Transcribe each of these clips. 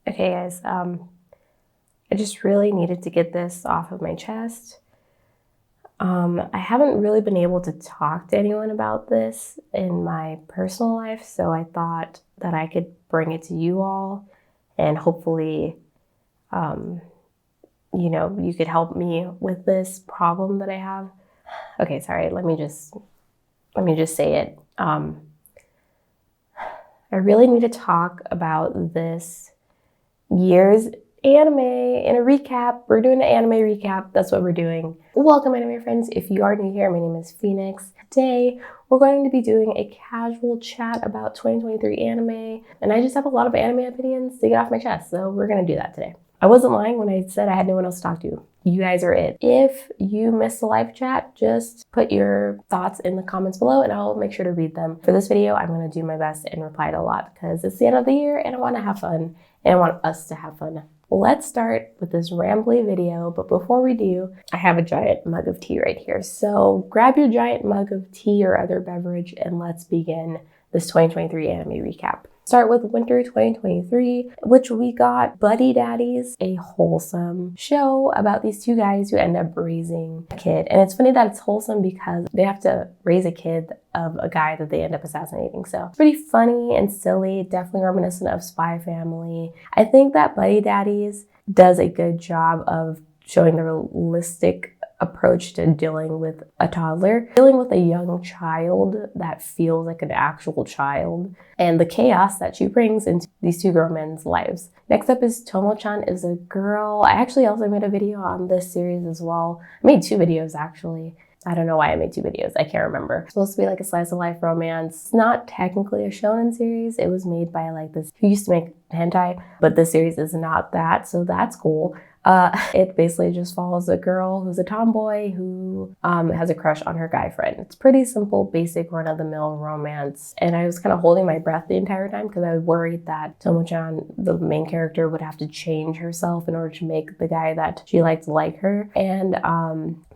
Okay, guys, I just really needed to get this off of my chest. I haven't really been able to talk to anyone about this in my personal life, so I thought that I could bring it to you all, and hopefully, you could help me with this problem that I have. Okay, sorry, let me just say it. I really need to talk about this year's anime in a recap. We're doing an anime recap. That's what we're doing. Welcome, anime friends. If you are new here, my name is Phoenix. Today, we're going to be doing a casual chat about 2023 anime. And I just have a lot of anime opinions to get off my chest. So we're going to do that today. I wasn't lying when I said I had no one else to talk to. You guys are it. If you missed the live chat, just put your thoughts in the comments below and I'll make sure to read them. For this video, I'm going to do my best and reply to a lot because it's the end of the year and I want to have fun and I want us to have fun. Let's start with this rambly video, but before we do, I have a giant mug of tea right here. So grab your giant mug of tea or other beverage and let's begin this 2023 anime recap. Start with winter 2023, which we got Buddy Daddies, a wholesome show about these two guys who end up raising a kid. And it's funny that it's wholesome because they have to raise a kid of a guy that they end up assassinating. So it's pretty funny and silly, definitely reminiscent of Spy Family. I think that Buddy Daddies does a good job of showing the realistic approach to dealing with a toddler, dealing with a young child that feels like an actual child, and the chaos that she brings into these two grown men's lives. Next up is Tomo-chan is a girl. I actually also made a video on this series as well. I made two videos actually. I don't know why I made two videos. I can't remember. It's supposed to be like a slice of life romance. It's not technically a shonen series. It was made by like this who used to make hentai, but this series is not that, so that's cool. It basically just follows a girl who's a tomboy who has a crush on her guy friend. It's pretty simple, basic run-of-the-mill romance. And I was kind of holding my breath the entire time because I was worried that Tomo-chan, the main character, would have to change herself in order to make the guy that she liked like her. And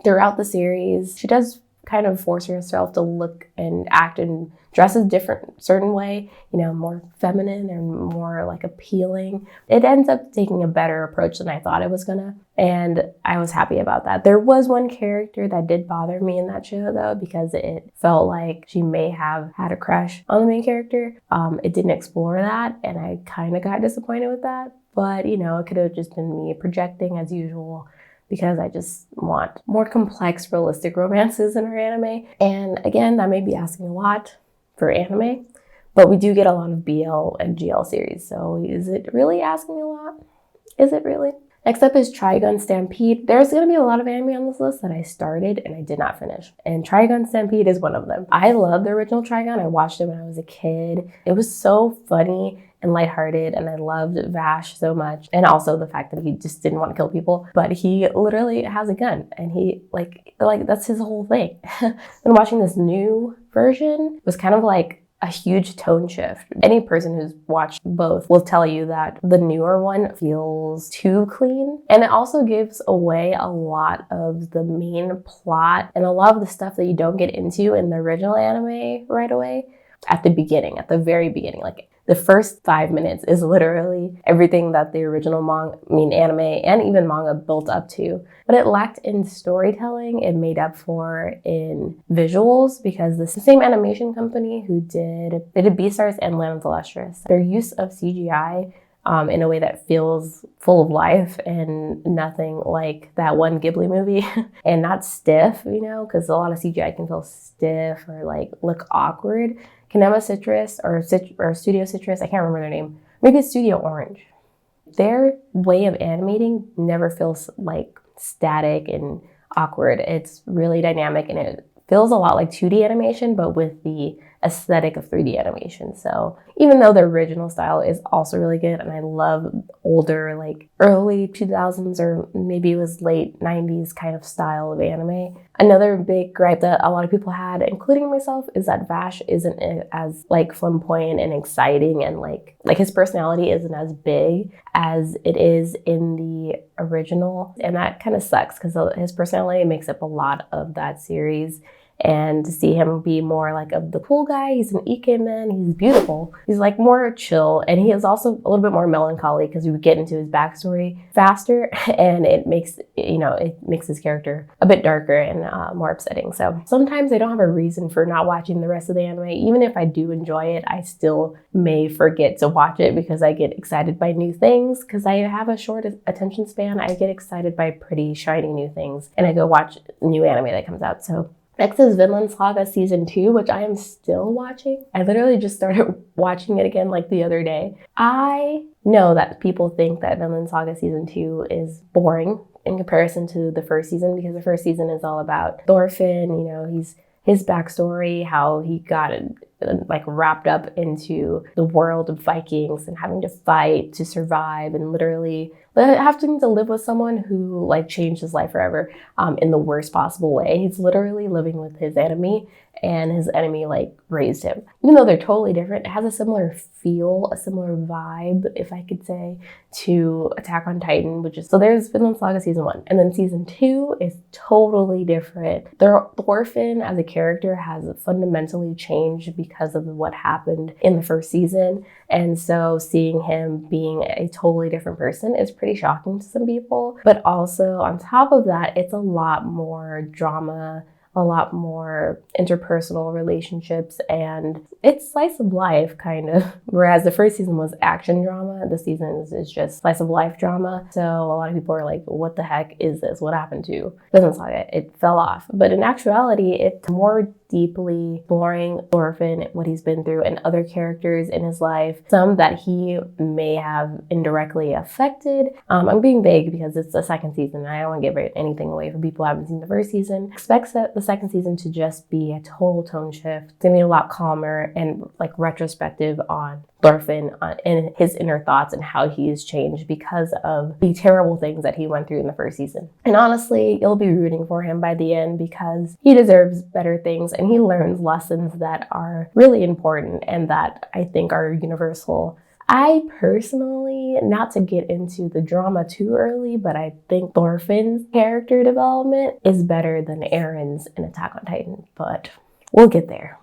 throughout the series, she does kind of force herself to look and act and dress a different certain way, more feminine and more like appealing. It ends up taking a better approach than I thought it was gonna, and I was happy about that. There was one character that did bother me in that show though, because it felt like she may have had a crush on the main character. It didn't explore that and I kind of got disappointed with that, but it could have just been me projecting as usual, because I just want more complex, realistic romances in our anime. And again, that may be asking a lot for anime, but we do get a lot of BL and GL series. So is it really asking a lot? Is it really? Next up is Tron Stampede. There's going to be a lot of anime on this list that I started and I did not finish. And Tron Stampede is one of them. I love the original Tron. I watched it when I was a kid. It was so funny and lighthearted, and I loved Vash so much. And also the fact that he just didn't want to kill people, but he literally has a gun and he like that's his whole thing. And watching this new version was kind of like a huge tone shift. Any person who's watched both will tell you that the newer one feels too clean. And it also gives away a lot of the main plot and a lot of the stuff that you don't get into in the original anime right away at the beginning, at the very beginning. Like the first 5 minutes is literally everything that the original anime and even manga built up to. But it lacked in storytelling. It made up for in visuals because the same animation company who did Beastars and Land of the Lustrous, their use of CGI in a way that feels full of life and nothing like that one Ghibli movie and not stiff, because a lot of CGI can feel stiff or like look awkward. Kinema Citrus or Studio Citrus, I can't remember their name. Maybe it's Studio Orange. Their way of animating never feels like static and awkward. It's really dynamic and it feels a lot like 2D animation, but with the aesthetic of 3D animation. So even though the original style is also really good, and I love older, like early 2000s or maybe it was late 90s kind of style of anime. Another big gripe that a lot of people had, including myself, is that Vash isn't as like flamboyant and exciting, and like his personality isn't as big as it is in the original. And that kind of sucks because his personality makes up a lot of that series. And to see him be more like of the cool guy, he's an ikemen, he's beautiful. He's like more chill, and he is also a little bit more melancholy because we would get into his backstory faster, and it makes his character a bit darker and more upsetting. So sometimes I don't have a reason for not watching the rest of the anime. Even if I do enjoy it, I still may forget to watch it because I get excited by new things. Because I have a short attention span, I get excited by pretty shiny new things, and I go watch new anime that comes out. So next is Vinland Saga Season 2, which I am still watching. I literally just started watching it again like the other day. I know that people think that Vinland Saga Season 2 is boring in comparison to the first season, because the first season is all about Thorfinn, his backstory, how he got like wrapped up into the world of Vikings and having to fight to survive, and literally having to live with someone who like changed his life forever in the worst possible way. He's literally living with his enemy, and his enemy like raised him. Even though they're totally different, it has a similar feel, a similar vibe, if I could say, to Attack on Titan, so there's Vinland Saga Season 1. And then Season 2 is totally different. Thorfinn as a character has fundamentally changed because of what happened in the first season. And so seeing him being a totally different person is pretty shocking to some people. But also on top of that, it's a lot more drama, a lot more interpersonal relationships, and it's slice of life kind of. Whereas the first season was action drama, this season is just slice of life drama. So a lot of people are like, what the heck is this? What happened to Vinland Saga? It fell off. But in actuality, it's more deeply exploring Thorfinn, what he's been through, and other characters in his life, some that he may have indirectly affected. I'm being vague because it's the second season, and I don't want to give anything away for people who haven't seen the first season. Expect the second season to just be a total tone shift. It's gonna be a lot calmer and like retrospective on Thorfinn and his inner thoughts and how he has changed because of the terrible things that he went through in the first season. And honestly, you'll be rooting for him by the end because he deserves better things, and he learns lessons that are really important and that I think are universal. I personally, not to get into the drama too early, but I think Thorfinn's character development is better than Aaron's in Attack on Titan, but we'll get there.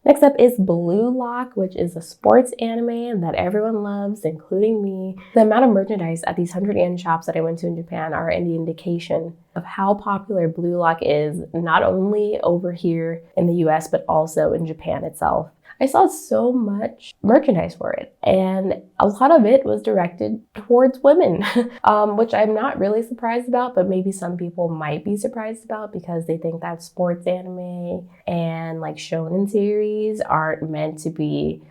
Next up is Blue Lock, which is a sports anime that everyone loves, including me. The amount of merchandise at these 100-yen shops that I went to in Japan are an indication of how popular Blue Lock is, not only over here in the US, but also in Japan itself. I saw so much merchandise for it, and a lot of it was directed towards women, which I'm not really surprised about, but maybe some people might be surprised about because they think that sports anime and like shonen series aren't meant to be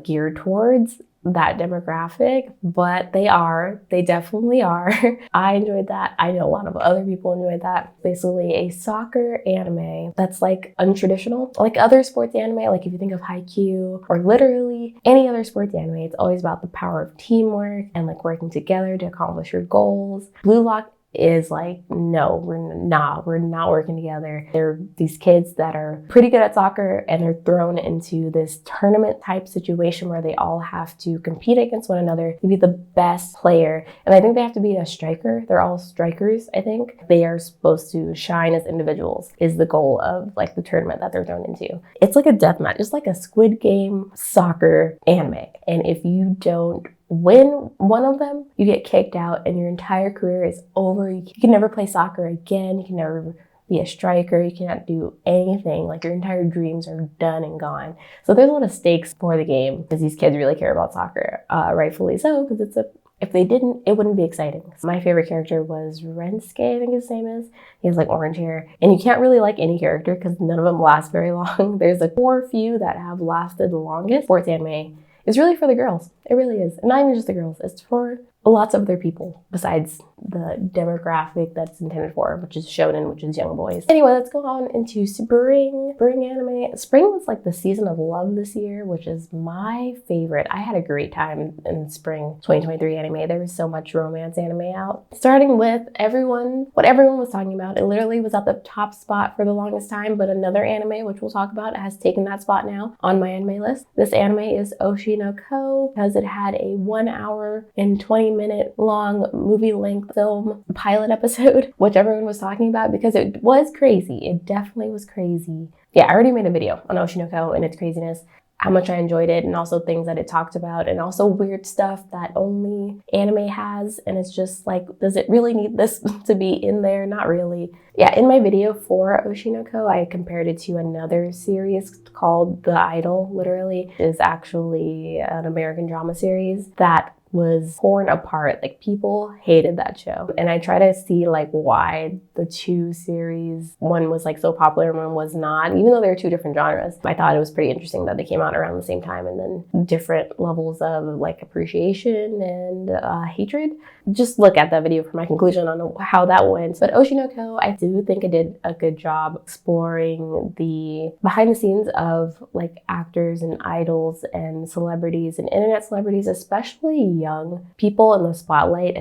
geared towards that demographic, but they definitely are. I enjoyed that. I know a lot of other people enjoyed that. Basically a soccer anime that's like untraditional, like other sports anime. Like if you think of Haikyuu or literally any other sports anime, it's always about the power of teamwork and like working together to accomplish your goals. Blue Lock is like, no, we're not working together. They're these kids that are pretty good at soccer, and they're thrown into this tournament type situation where they all have to compete against one another to be the best player. And I think they have to be a striker. They're all strikers, I think. They are supposed to shine as individuals is the goal of like the tournament that they're thrown into. It's like a death match. It's like a Squid Game soccer anime. And if you don't win one of them, you get kicked out and your entire career is over. You can never play soccer again. You can never be a striker. You cannot do anything. Like your entire dreams are done and gone. So there's a lot of stakes for the game because these kids really care about soccer. Rightfully so, because if they didn't, it wouldn't be exciting. My favorite character was Rensuke, I think his name is. He has like orange hair. And you can't really like any character because none of them last very long. There's a core few that have lasted the longest. Sports anime is really for the girls. It really is. And not even just the girls. It's for lots of other people besides the demographic that's intended for, which is shonen, which is young boys. Anyway, let's go on into spring anime. Spring was like the season of love this year, which is my favorite. I had a great time in spring 2023 anime. There was so much romance anime out. Starting with what everyone was talking about. It literally was at the top spot for the longest time, but another anime, which we'll talk about, has taken that spot now on my anime list. This anime is Oshi no Ko because it had a 1 hour and 20 20-minute long movie length film pilot episode, which everyone was talking about because it was crazy. It definitely was crazy. Yeah, I already made a video on Oshinoko and its craziness, how much I enjoyed it, and also things that it talked about, and also weird stuff that only anime has. And it's just like, does it really need this to be in there? Not really. Yeah, in my video for Oshinoko, I compared it to another series called The Idol, literally. It is actually an American drama series that was torn apart. Like, people hated that show. And I try to see like why the two series, one was like so popular and one was not, even though they're two different genres. I thought it was pretty interesting that they came out around the same time, and then different levels of like appreciation and hatred. Just look at that video for my conclusion on how that went. But Oshinoko, I do think it did a good job exploring the behind the scenes of like actors and idols and celebrities and internet celebrities, especially young people in the spotlight,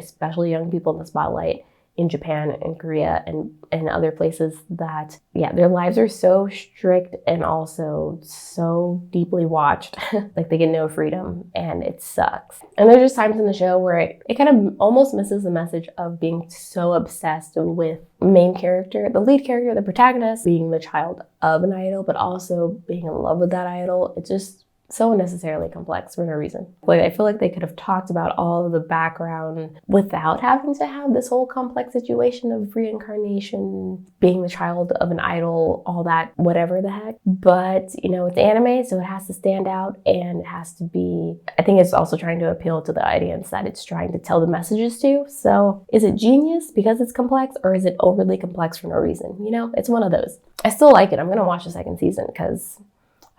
in Japan and Korea and other places that, yeah, their lives are so strict and also so deeply watched. Like, they get no freedom and it sucks. And there's just times in the show where it kind of almost misses the message of being so obsessed with main character, the lead character, the protagonist, being the child of an idol, but also being in love with that idol. It's just so unnecessarily complex for no reason. Like, I feel like they could have talked about all of the background without having to have this whole complex situation of reincarnation, being the child of an idol, all that, whatever the heck. But, you know, it's anime, so it has to stand out, and it has to be, I think it's also trying to appeal to the audience that it's trying to tell the messages to. So is it genius because it's complex, or is it overly complex for no reason? You know, it's one of those. I still like it. I'm gonna watch the second season because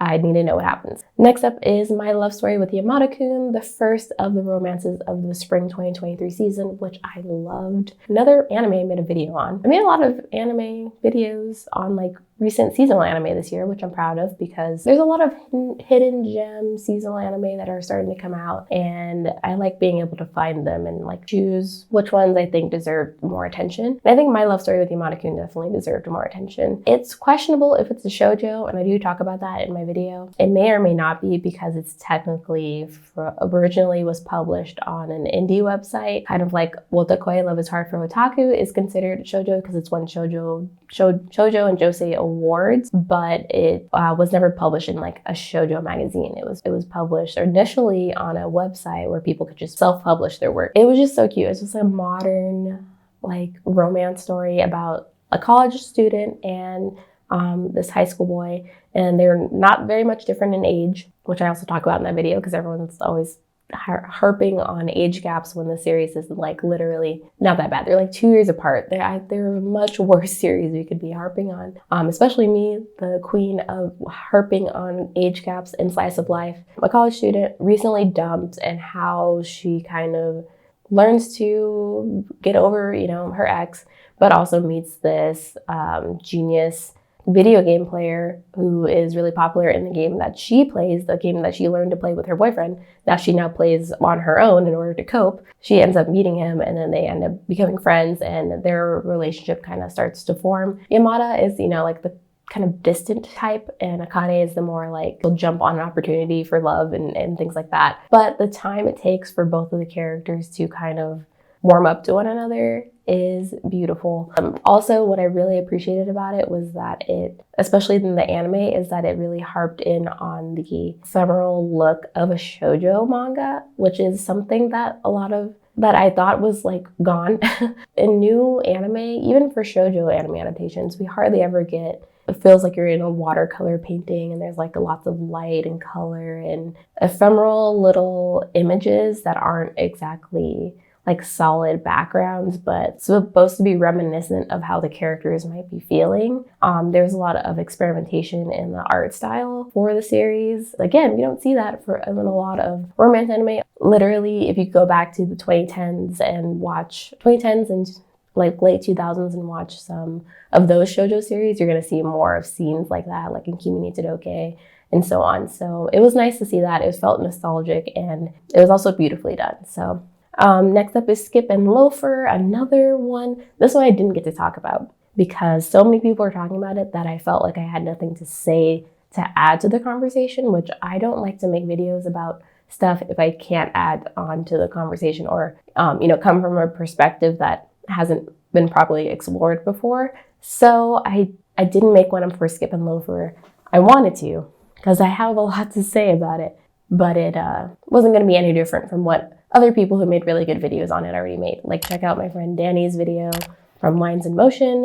I need to know what happens. Next up is my love story with Yamada-kun, the first of the romances of the spring 2023 season, which I loved. Another anime I made a video on. I made a lot of anime videos on like recent seasonal anime this year, which I'm proud of because there's a lot of hidden gem seasonal anime that are starting to come out, and I like being able to find them and like choose which ones I think deserve more attention. And I think my love story with Yamada-kun definitely deserved more attention. It's questionable if it's a shoujo, and I do talk about that in my video. It may or may not be because it's technically originally was published on an indie website, kind of like Wotakoi, Love is Hard for Otaku is considered shoujo because it's won shoujo and josei awards, but it was never published in like a shoujo magazine. It was published initially on a website where people could just self-publish their work. It was just so cute. It's just a modern like romance story about a college student and this high school boy, and they're not very much different in age, which I also talk about in that video because everyone's always harping on age gaps when the series is like literally not that bad. They're like 2 years apart. They're a much worse series we could be harping on, especially me, the queen of harping on age gaps in slice of life. A college student recently dumped, and how she kind of learns to get over, you know, her ex, but also meets this genius video game player who is really popular in the game that she plays, the game that she learned to play with her boyfriend, that she now plays on her own in order to cope. She ends up meeting him, and then they end up becoming friends, and their relationship kind of starts to form. Yamada is, you know, like the kind of distant type, and Akane is the more like, will jump on an opportunity for love and things like that. But the time it takes for both of the characters to kind of warm up to one another is beautiful. Also, what I really appreciated about it was that it, especially in the anime, is that it really harped in on the ephemeral look of a shoujo manga, which is something that that I thought was like gone. In new anime, even for shoujo anime adaptations, we hardly ever get, it feels like you're in a watercolor painting and there's like lots of light and color and ephemeral little images that aren't exactly like solid backgrounds, but supposed to be reminiscent of how the characters might be feeling. There's a lot of experimentation in the art style for the series. Again, we don't see that in a lot of romance anime. Literally, if you go back to the 2010s and like late 2000s and watch some of those shoujo series, you're gonna see more of scenes like that, like in Kimi ni Todoke and so on. So it was nice to see that. It felt nostalgic, and it was also beautifully done. So next up is Skip and Loafer, another one. This one I didn't get to talk about because so many people are talking about it that I felt like I had nothing to say to add to the conversation, which I don't like to make videos about stuff if I can't add on to the conversation or, come from a perspective that hasn't been properly explored before. So I didn't make one for Skip and Loafer. I wanted to, because I have a lot to say about it, but it wasn't going to be any different from what other people who made really good videos on it already made. Like, check out my friend Danny's video from Lines in Motion.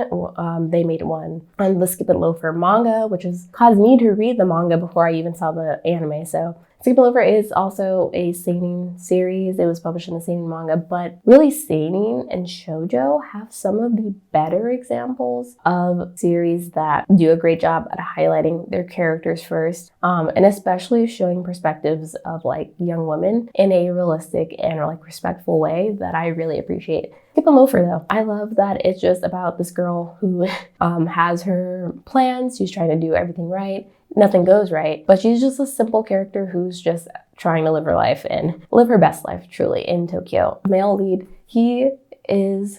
They made one on the Skip and Loafer manga, which has caused me to read the manga before I even saw the anime. So Skip and Loafer is also a seinen series. It was published in the seinen manga, but really seinen and shoujo have some of the better examples of series that do a great job at highlighting their characters first, and especially showing perspectives of like young women in a realistic and like respectful way that I really appreciate. Skip and Loafer, though, I love that it's just about this girl who has her plans. She's trying to do everything right. Nothing goes right, but she's just a simple character who's just trying to live her life and live her best life, truly, in Tokyo. Male lead, he's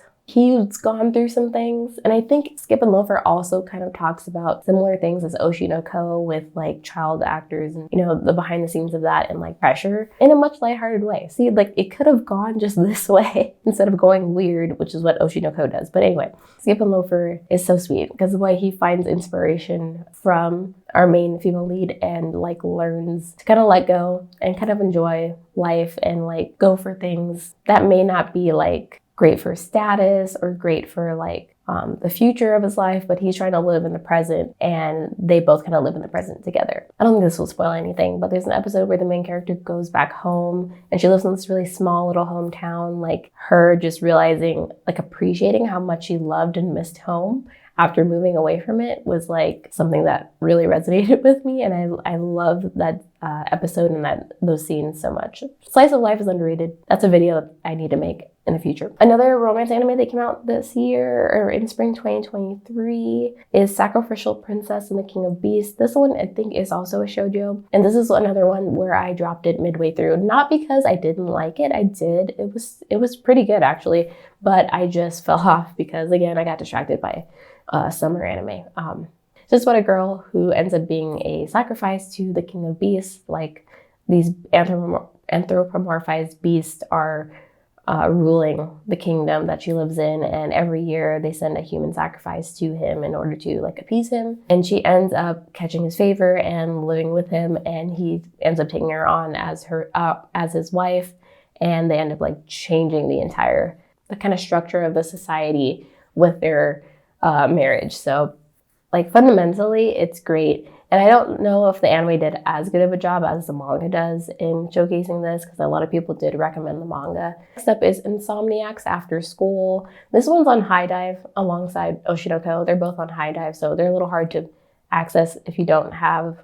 gone through some things, and I think Skip and Loafer also kind of talks about similar things as Oshi no Ko with like child actors and, the behind the scenes of that and like pressure in a much lighthearted way. See, like it could have gone just this way instead of going weird, which is what Oshi no Ko does. But anyway, Skip and Loafer is so sweet because the way he finds inspiration from our main female lead and like learns to kind of let go and kind of enjoy life and like go for things that may not be like great for status or great for like the future of his life, but he's trying to live in the present, and they both kind of live in the present together. I don't think this will spoil anything, but there's an episode where the main character goes back home and she lives in this really small little hometown, like her just realizing, like appreciating how much she loved and missed home after moving away from it was like something that really resonated with me, and I love that episode and those scenes so much. Slice of Life is underrated. That's a video that I need to make in the future. Another romance anime that came out this year, or in spring 2023, is Sacrificial Princess and the King of Beasts. This one I think is also a shoujo, and this is another one where I dropped it midway through. Not because I didn't like it, I did. It was pretty good actually, but I just fell off because again I got distracted by summer anime. Just about a girl who ends up being a sacrifice to the King of Beasts. Like these anthropomorphized beasts are ruling the kingdom that she lives in, and every year they send a human sacrifice to him in order to like appease him, and she ends up catching his favor and living with him, and he ends up taking her on as his wife, and they end up like changing the kind of structure of the society with their marriage. So like fundamentally it's great, and I don't know if the anime did as good of a job as the manga does in showcasing this, because a lot of people did recommend the manga. Next up is Insomniacs After School. This one's on High Dive alongside Oshi no Ko. They're both on High Dive, so they're a little hard to access if you don't have,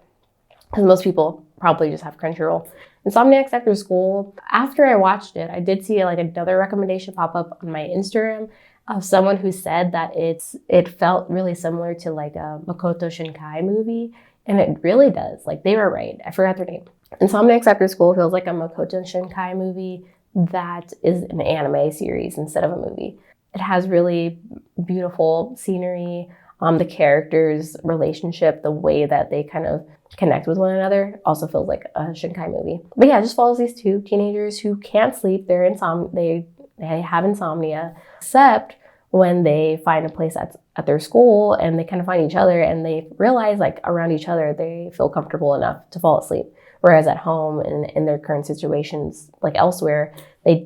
because most people probably just have Crunchyroll. Insomniacs After School, after I watched it, I did see like another recommendation pop up on my Instagram of someone who said that it felt really similar to like a Makoto Shinkai movie, and it really does. Like they were right. I forgot their name. Insomniacs After School feels like a Makoto Shinkai movie that is an anime series instead of a movie. It has really beautiful scenery. The characters' relationship, the way that they kind of connect with one another also feels like a Shinkai movie. But yeah, it just follows these two teenagers who can't sleep. They have insomnia, except when they find a place at their school and they kind of find each other and they realize like around each other they feel comfortable enough to fall asleep. Whereas at home and in their current situations, like elsewhere, they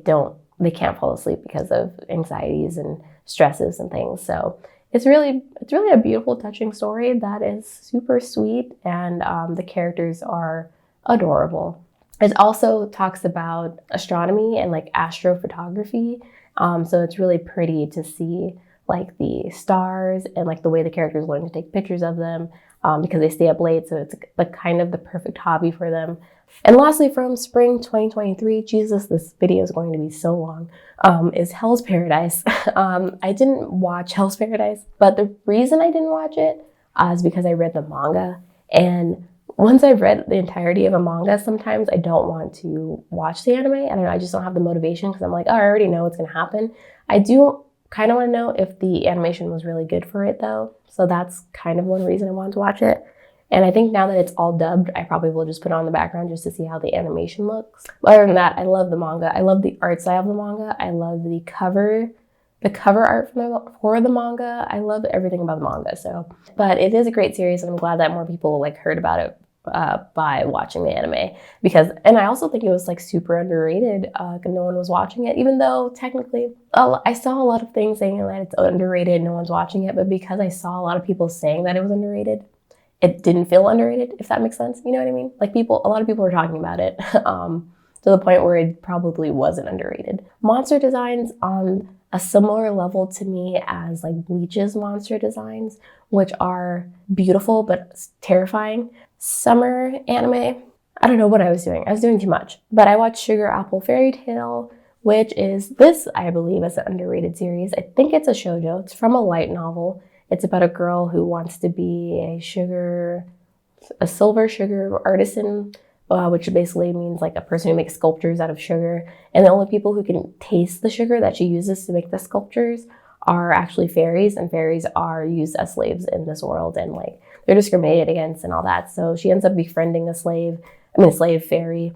can't fall asleep because of anxieties and stresses and things. So it's really a beautiful, touching story that is super sweet, and the characters are adorable. It also talks about astronomy and like astrophotography. So it's really pretty to see like the stars and like the way the characters learn to take pictures of them because they stay up late. So it's like kind of the perfect hobby for them. And lastly, from spring 2023, Jesus, this video is going to be so long, is Hell's Paradise. I didn't watch Hell's Paradise, but the reason I didn't watch it is because I read the manga. And once I've read the entirety of a manga, sometimes I don't want to watch the anime. I don't know, I just don't have the motivation because I'm like, oh, I already know what's going to happen. I do kind of want to know if the animation was really good for it though. So that's kind of one reason I wanted to watch it. And I think now that it's all dubbed, I probably will just put it on the background just to see how the animation looks. But other than that, I love the manga. I love the art style of the manga. I love the cover art for the manga. I love everything about the manga. So, but it is a great series, and I'm glad that more people like heard about it by watching the anime, and I also think it was like super underrated. No one was watching it, even though technically I saw a lot of things saying that it's underrated, no one's watching it, but because I saw a lot of people saying that it was underrated, it didn't feel underrated, if that makes sense. You know what I mean? Like a lot of people were talking about it to the point where it probably wasn't underrated. Monster designs on a similar level to me as like Bleach's monster designs, which are beautiful but terrifying. Summer anime, I don't know what I was doing. I was doing too much. But I watched Sugar Apple Fairy Tale, which is this, I believe, is an underrated series. I think it's a shoujo. It's from a light novel. It's about a girl who wants to be a silver sugar artisan, which basically means like a person who makes sculptures out of sugar. And the only people who can taste the sugar that she uses to make the sculptures are actually fairies, and fairies are used as slaves in this world, and like they're discriminated against and all that. So she ends up befriending a slave fairy,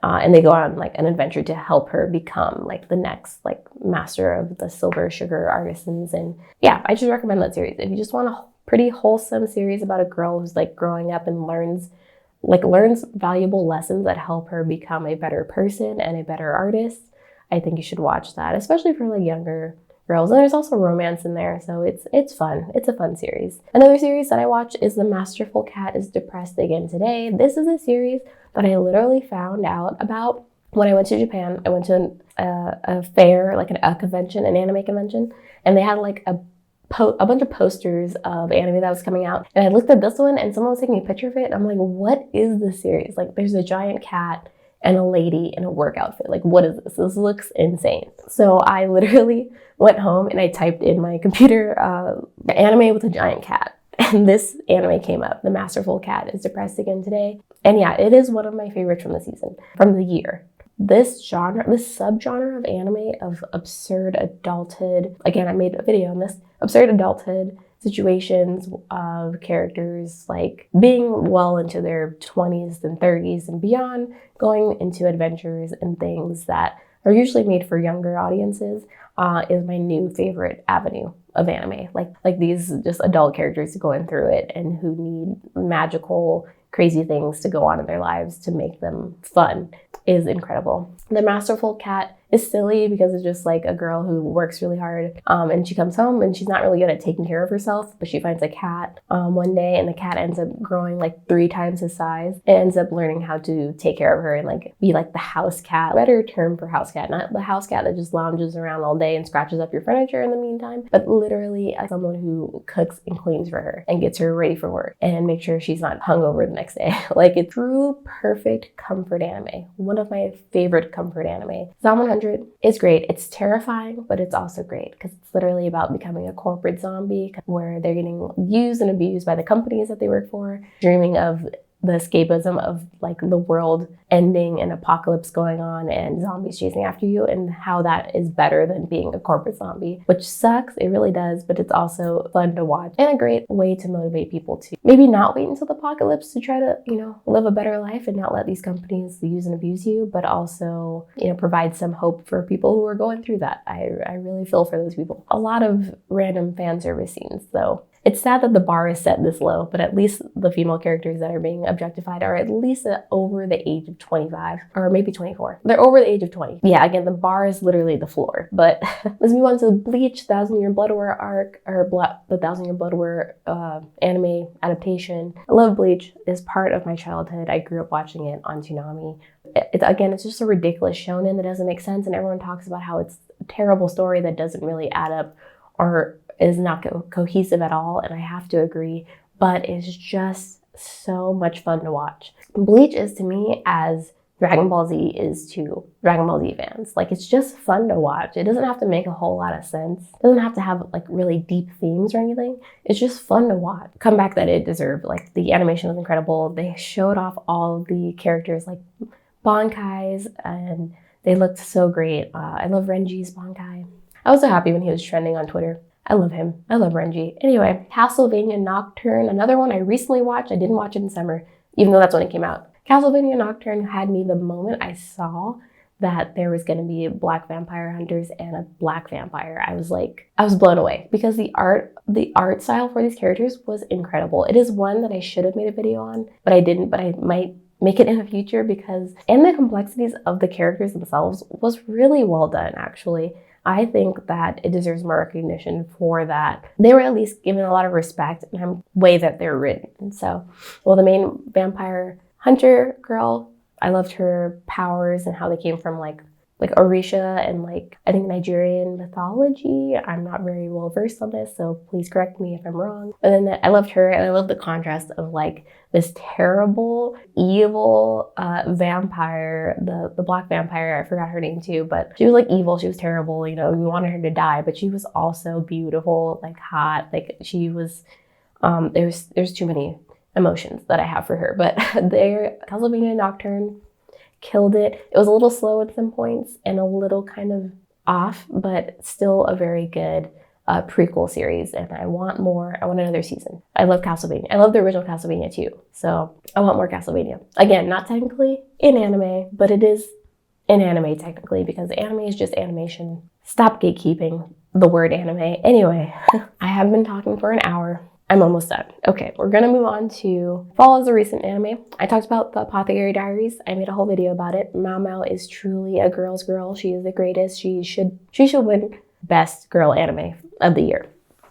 and they go on like an adventure to help her become like the next like master of the silver sugar artisans. And yeah, I just recommend that series. If you just want a pretty wholesome series about a girl who's like growing up and learns valuable lessons that help her become a better person and a better artist, I think you should watch that, especially for like younger girls. And there's also romance in there, so it's fun. It's a fun series. Another series that I watch is The Masterful Cat is Depressed Again Today. This is a series that I literally found out about when I went to Japan. I went to a fair, like a convention, an anime convention, and they had like a bunch of posters of anime that was coming out. And I looked at this one and someone was taking a picture of it. And I'm like, what is this series? Like there's a giant cat and a lady in a work outfit. Like, what is this? This looks insane. So I literally went home and I typed in my computer, anime with a giant cat. And this anime came up. The Masterful Cat is Depressed Again Today. And yeah, it is one of my favorites from the year. This subgenre of anime of absurd adulthood, again, I made a video on this, absurd adulthood situations of characters like being well into their 20s and 30s and beyond, going into adventures and things that are usually made for younger audiences, is my new favorite avenue of anime. Like these just adult characters going through it and who need magical, crazy things to go on in their lives to make them fun is incredible. The Masterful Cat is silly because it's just like a girl who works really hard, and she comes home and she's not really good at taking care of herself, but she finds a cat one day, and the cat ends up growing like 3 times his size. It ends up learning how to take care of her and like be like the house cat. Better term for house cat, not the house cat that just lounges around all day and scratches up your furniture in the meantime, but literally someone who cooks and cleans for her and gets her ready for work and make sure she's not hungover the next day. Like a true perfect comfort anime. One of my favorite comfort anime. Zom 100 is great. It's terrifying, but it's also great because it's literally about becoming a corporate zombie where they're getting used and abused by the companies that they work for, dreaming of the escapism of like the world ending and apocalypse going on and zombies chasing after you, and how that is better than being a corporate zombie, which sucks. It really does, but it's also fun to watch and a great way to motivate people to maybe not wait until the apocalypse to try to, live a better life and not let these companies use and abuse you, but also, provide some hope for people who are going through that. I really feel for those people. A lot of random fan service scenes though. It's sad that the bar is set this low, but at least the female characters that are being objectified are at least over the age of 25, or maybe 24. They're over the age of 20. Yeah, again, the bar is literally the floor. But let's move on to Bleach, 1,000 Year Blood War arc, or the 1,000 Year Blood War anime adaptation. I love Bleach. It's part of my childhood. I grew up watching it on Toonami. It's just a ridiculous shonen that doesn't make sense, and everyone talks about how it's a terrible story that doesn't really add up or is not cohesive at all, and I have to agree, but it's just so much fun to watch. Bleach is to me as Dragon Ball Z is to Dragon Ball Z fans. Like, it's just fun to watch. It doesn't have to make a whole lot of sense. It doesn't have to have like really deep themes or anything. It's just fun to watch. Comeback that it deserved. Like, the animation was incredible. They showed off all the characters like Bankai's, and they looked so great. I love Renji's Bankai. I was so happy when he was trending on Twitter. I love him. I love Renji. Anyway, Castlevania Nocturne, another one I recently watched. I didn't watch it in summer, even though that's when it came out. Castlevania Nocturne had me the moment I saw that there was going to be black vampire hunters and a black vampire. I was blown away because the art style for these characters was incredible. It is one that I should have made a video on, but I didn't, but I might make it in the future because, and the complexities of the characters themselves was really well done, actually. I think that it deserves more recognition for that. They were at least given a lot of respect in the way that they're written. And so, well, the main vampire hunter girl, I loved her powers and how they came from like Orisha and like, I think Nigerian mythology. I'm not very well versed on this, so please correct me if I'm wrong. But then I loved her, and I loved the contrast of like this terrible, evil vampire, the black vampire. I forgot her name too, but she was like evil. She was terrible. You know, we wanted her to die, but she was also beautiful, like hot. Like she was. There's too many emotions that I have for her, but Castlevania Nocturne killed it. It was a little slow at some points and a little kind of off, but still a very good prequel series, and I want more. I want another season. I love Castlevania. I love the original Castlevania too, so I want more Castlevania. Again, not technically in anime, but it is in anime technically because anime is just animation. Stop gatekeeping the word anime. Anyway, I have been talking for an hour. I'm almost done. Okay, we're gonna move on to fall as a recent anime. I talked about the Apothecary Diaries. I made a whole video about it. Mao Mao is truly a girl's girl. She is the greatest. She should win best girl anime of the year.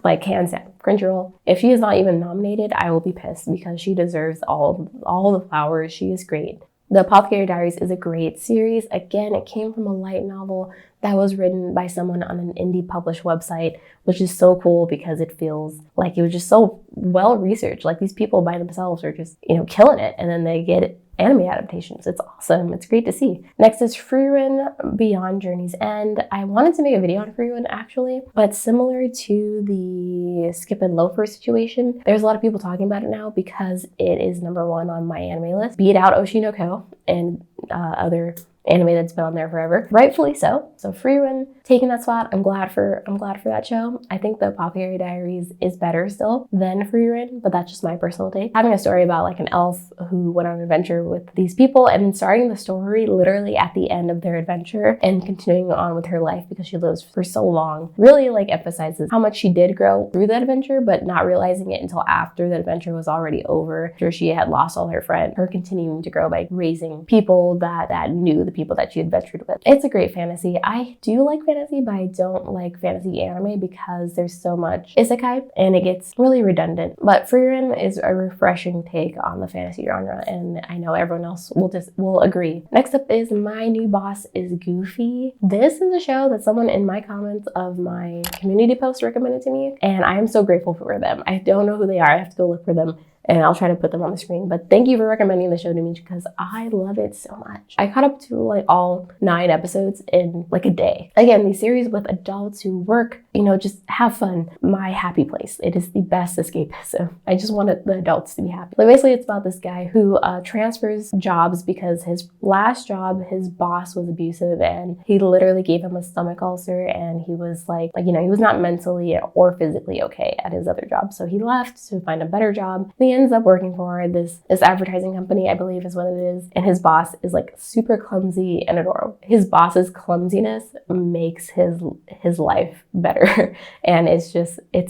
Like hands down. Crunchyroll. If she is not even nominated, I will be pissed because she deserves all the flowers. She is great. The Apothecary Diaries is a great series. Again, it came from a light novel that was written by someone on an indie published website, which is so cool because it feels like it was just so well researched. Like these people by themselves are just, killing it, and then they get anime adaptations. It's awesome. It's great to see. Next is Frieren Beyond Journey's End. I wanted to make a video on Frieren actually, but similar to the Skip and Loafer situation, there's a lot of people talking about it now because it is #1 on my anime list. Beat out Oshi no Ko and other anime that's been on there forever. Rightfully so. So Frieren taking that spot. I'm glad for that show. I think the Apothecary Diaries is better still than Frieren, but that's just my personal take. Having a story about like an elf who went on an adventure with these people and then starting the story literally at the end of their adventure and continuing on with her life because she lives for so long really like emphasizes how much she did grow through that adventure, but not realizing it until after the adventure was already over, after she had lost all her friends, her continuing to grow by raising people that knew the people that she adventured with. It's a great fantasy. I do like fantasy, but I don't like fantasy anime because there's so much isekai and it gets really redundant. But Frieren is a refreshing take on the fantasy genre, and I know everyone else will agree. Next up is My New Boss is Goofy. This is a show that someone in my comments of my community post recommended to me, and I am so grateful for them. I don't know who they are. I have to go look for them, and I'll try to put them on the screen. But thank you for recommending the show to me because I love it so much. I caught up to like all 9 episodes in like a day. Again, these series with adults who work, just have fun. My happy place. It is the best escapism. I just wanted the adults to be happy. Like basically it's about this guy who transfers jobs because his last job, his boss was abusive and he literally gave him a stomach ulcer, and he was like he was not mentally or physically okay at his other job. So he left to find a better job. He ends up working for this advertising company, I believe is what it is. And his boss is like super clumsy and adorable. His boss's clumsiness makes his life better. And it's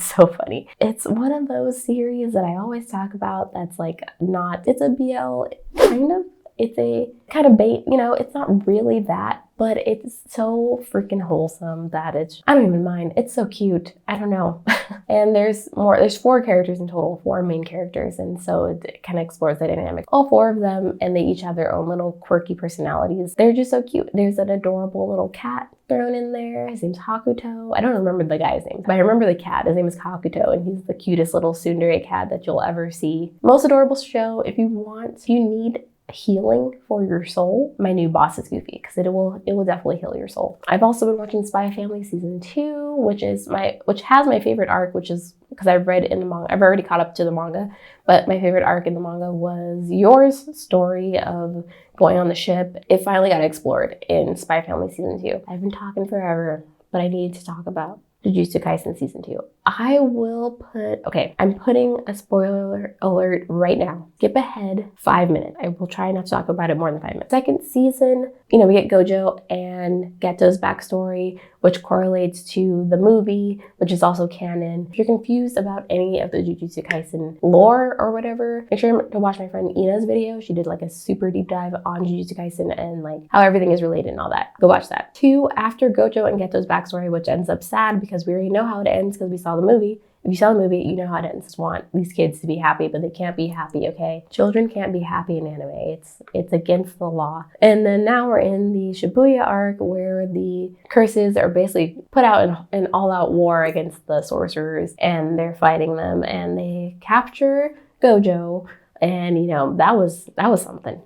so funny. It's one of those series that I always talk about that's like it's a BL kind of. It's a kind of bait, it's not really that, but it's so freaking wholesome that I don't even mind. It's so cute. I don't know. And there's 4 characters in total, 4 main characters. And so it kind of explores the dynamic. All 4 of them, and they each have their own little quirky personalities. They're just so cute. There's an adorable little cat thrown in there. His name's Hakuto. I don't remember the guy's name, but I remember the cat. His name is Hakuto, and he's the cutest little tsundere cat that you'll ever see. Most adorable show. If you need healing for your soul, My New Boss is Goofy, because it will definitely heal your soul. I've also been watching Spy Family season 2, which has my favorite arc, which is because I've read in the manga. I've already caught up to the manga, but my favorite arc in the manga was Yor's story of going on the ship. It finally got explored in Spy Family season 2. I've been talking forever, but I need to talk about Jujutsu Kaisen season 2. I will put, okay, I'm putting a spoiler alert right now. Skip ahead 5 minutes. I will try not to talk about it more than 5 minutes. Second season, we get Gojo and Geto's backstory, which correlates to the movie, which is also canon. If you're confused about any of the Jujutsu Kaisen lore or whatever, make sure to watch my friend Ina's video. She did like a super deep dive on Jujutsu Kaisen and like how everything is related and all that. Go watch that. 2, after Gojo and Geto's backstory, which ends up sad because we already know how it ends because we saw the movie. If you saw the movie, you know how it ends. Just want these kids to be happy, but they can't be happy, okay? Children can't be happy in anime. It's against the law. And then now we're in the Shibuya arc where the curses are basically put out in an all-out war against the sorcerers, and they're fighting them, and they capture Gojo. And that was something.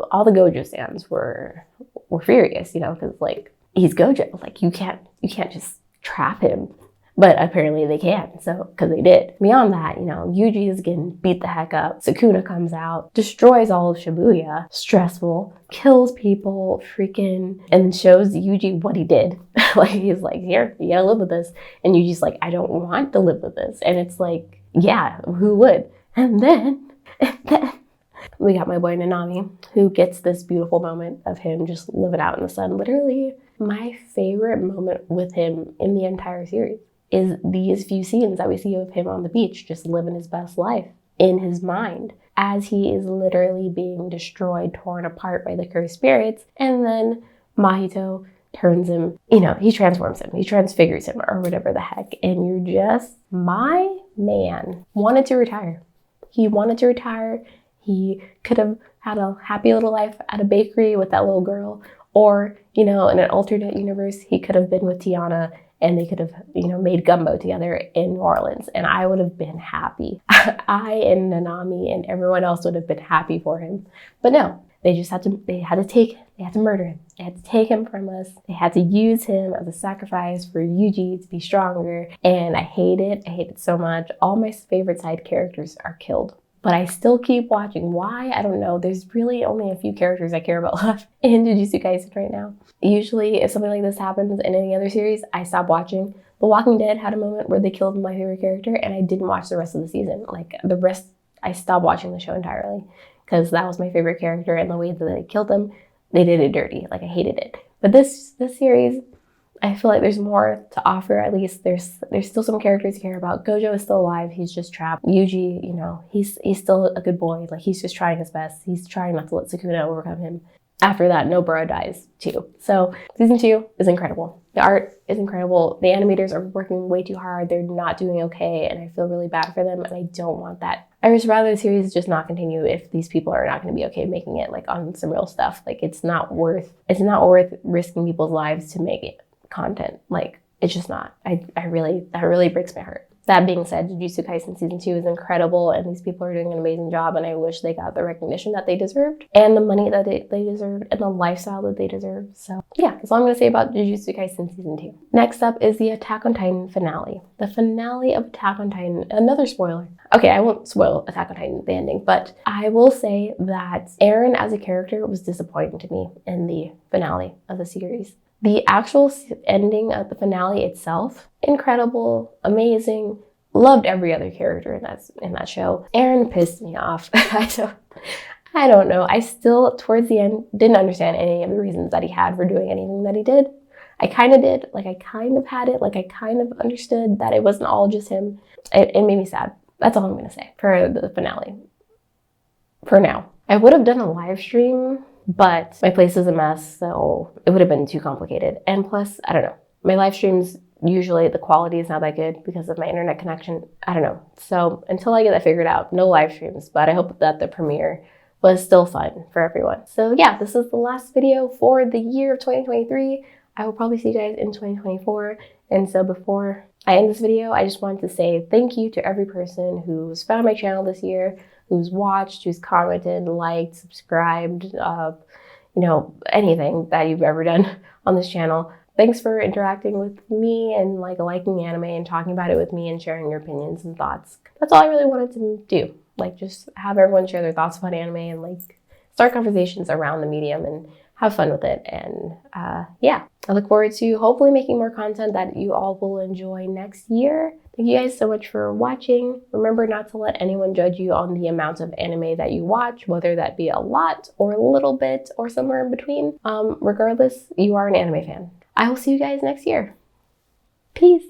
All the Gojo stands were furious, because like he's Gojo. Like you can't just trap him. But apparently they can, so, because they did. Beyond that, Yuji is getting beat the heck up. Sukuna comes out, destroys all of Shibuya, stressful, kills people, freaking, and shows Yuji what he did. Like, he's like, here, you gotta live with this. And Yuji's like, I don't want to live with this. And it's like, yeah, who would? And then we got my boy Nanami, who gets this beautiful moment of him just living out in the sun. Literally, my favorite moment with him in the entire series is these few scenes that we see of him on the beach, just living his best life in his mind as he is literally being destroyed, torn apart by the cursed spirits. And then Mahito turns him, he transforms him, he transfigures him or whatever the heck. And you're just, my man wanted to retire. He wanted to retire. He could have had a happy little life at a bakery with that little girl. Or, in an alternate universe, he could have been with Tiana and they could have, made gumbo together in New Orleans. And I would have been happy. I and Nanami and everyone else would have been happy for him. But no, they had to murder him. They had to take him from us. They had to use him as a sacrifice for Yuji to be stronger. And I hate it. I hate it so much. All my favorite side characters are killed. But I still keep watching. Why? I don't know. There's really only a few characters I care about left in Jujutsu Kaisen right now. Usually, if something like this happens in any other series, I stop watching. The Walking Dead had a moment where they killed my favorite character, and I didn't watch the rest of the season. Like, the rest, I stopped watching the show entirely because that was my favorite character, and the way that they killed him, they did it dirty. Like, I hated it. But this series, I feel like there's more to offer. At least there's still some characters to care about. Gojo is still alive. He's just trapped. Yuji, he's still a good boy. Like, he's just trying his best. He's trying not to let Sukuna overcome him. After that, Nobara dies too. So season 2 is incredible. The art is incredible. The animators are working way too hard. They're not doing okay, and I feel really bad for them, and I don't want that. I would rather the series just not continue if these people are not going to be okay making it like on some real stuff. Like, it's not worth risking people's lives to make it content. Like, it's just not. That really breaks my heart. That being said, Jujutsu Kaisen Season 2 is incredible, and these people are doing an amazing job, and I wish they got the recognition that they deserved, and the money that they deserved, and the lifestyle that they deserve. So yeah, that's all I'm going to say about Jujutsu Kaisen Season 2. Next up is the Attack on Titan finale. The finale of Attack on Titan, another spoiler. Okay, I won't spoil Attack on Titan, the ending, but I will say that Eren as a character was disappointing to me in the finale of the series. The actual ending of the finale itself, incredible, amazing. Loved every other character in that show. Eren pissed me off. I don't know. I still, towards the end, didn't understand any of the reasons that he had for doing anything that he did. I kind of did. Like, I kind of had it. Like, I kind of understood that it wasn't all just him. It made me sad. That's all I'm going to say for the finale. For now. I would have done a live stream, but my place is a mess, so it would have been too complicated. And plus, I don't know. My live streams, usually the quality is not that good because of my internet connection. I don't know. So until I get that figured out, no live streams. But I hope that the premiere was still fun for everyone. So yeah, this is the last video for the year of 2023. I will probably see you guys in 2024. And so before I end this video, I just wanted to say thank you to every person who's found my channel this year, who's watched, who's commented, liked, subscribed, anything that you've ever done on this channel. Thanks for interacting with me and liking anime and talking about it with me and sharing your opinions and thoughts. That's all I really wanted to do. Just have everyone share their thoughts about anime and start conversations around the medium and have fun with it. And yeah, I look forward to hopefully making more content that you all will enjoy next year. Thank you guys so much for watching. Remember not to let anyone judge you on the amount of anime that you watch, whether that be a lot or a little bit or somewhere in between. Regardless, you are an anime fan. I will see you guys next year. Peace.